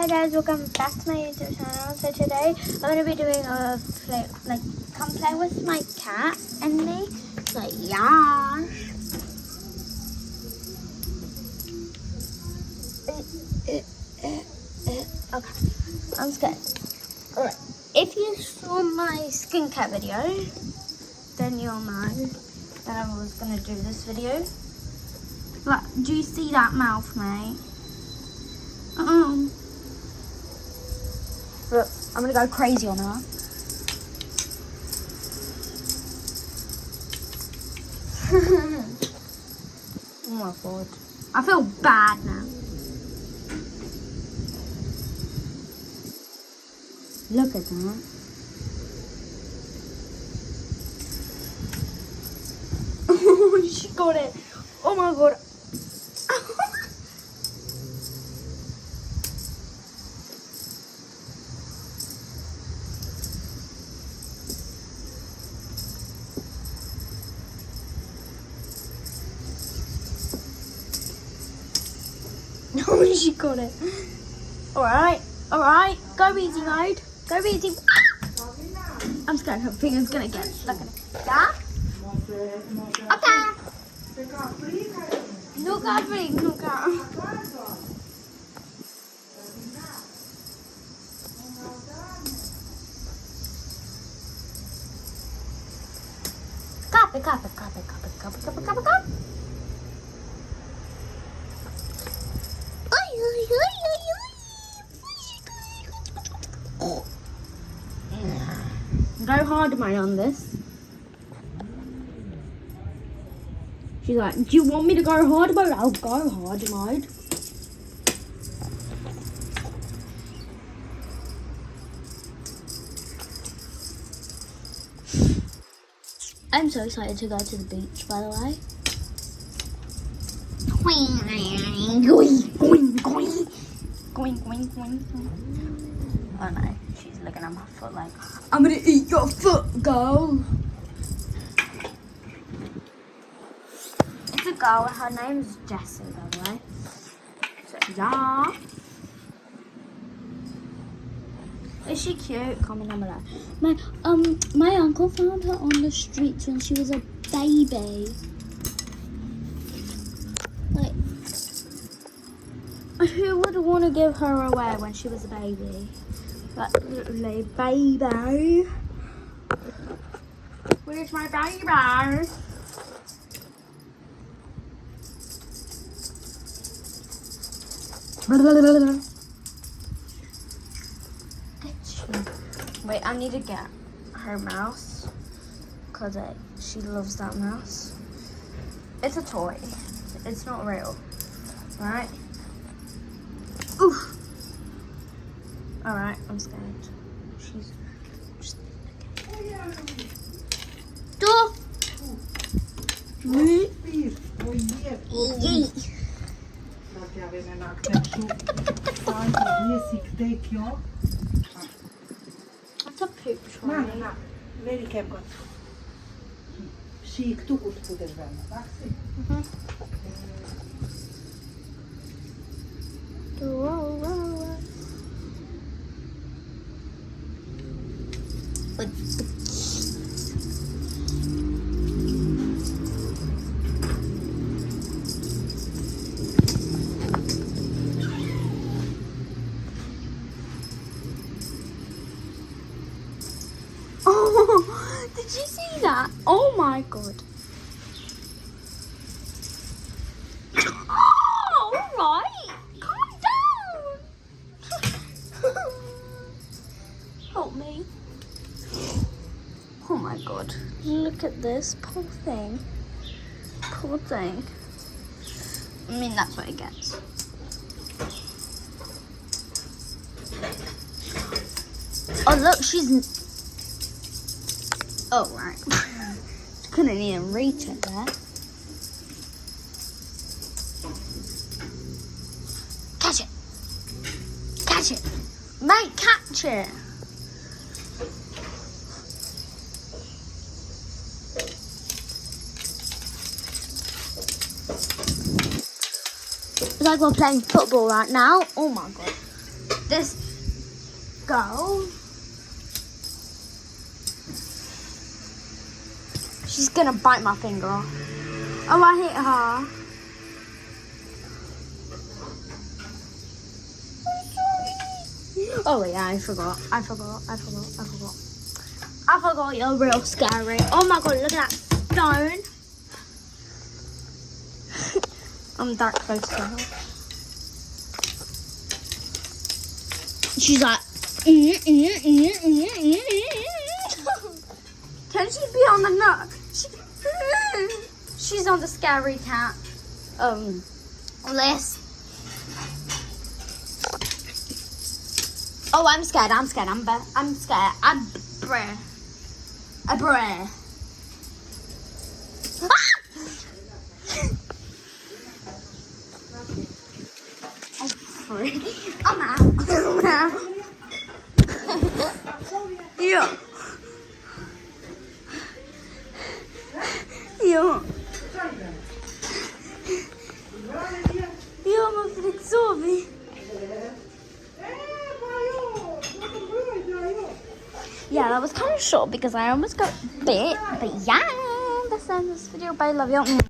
Hi guys, welcome back to my YouTube channel. So today I'm going to be doing a come play with my cat and me. So yeah. Okay, I'm scared. Alright, if you saw my skincare video, then you'll know that I was going to do this video. But do you see that mouth, mate? Look, I'm gonna go crazy on her. Oh my god. I feel bad now. Look at that. Oh, she got it. Oh my god. Oh, she got it. Alright, go easy mode. Go easy. I'm scared her finger's gonna get stuck in it. Yeah? Okay. No car break, no car. Copy. Go hard mode on this. She's like, do you want me to go hard mode? I'll go hard mode. I'm so excited to go to the beach, by the way. Oh no, she's looking at my foot like, I'm gonna eat your foot, girl. It's a girl, her name's Jessie, by the way. So, yeah. Is she cute? Comment down below. My uncle found her on the streets when she was a baby. Like, who would want to give her away when she was a baby? Like, literally, baby. Where's my baby? Wait, I need to get her mouse because she loves that mouse. It's a toy. It's not real, right? Oof. Alright, I'm scared. She's just do. That's a poop trolley. Vedi che sì, tu potevi vedere, Oh, did you see that? Oh my god. Oh, alright. Calm down. Help me. Oh my god. Look at this. Poor thing. Poor thing. I mean, that's what it gets. Oh, look, she's... Oh, right. Couldn't even reach it there. Catch it. Catch it. Mate, catch it. It's like we're playing football right now. Oh my god. this girl, she's gonna bite my finger off. Oh, I hit her. Oh yeah, I forgot. You're real scary. Oh my god, look at that stone. I'm that close to her. She's like, Can she be on the nut? She's on the scary cat list. Oh, I'm scared. I'm scared. I'm scared. I'm brave. I'm brave. I'm free. I'm out. I'm out. Yeah. Ja. Ja, man fick sova. Yeah, that was kind of short because I almost got bit. But yeah, that's the end of this video. Bye, love you.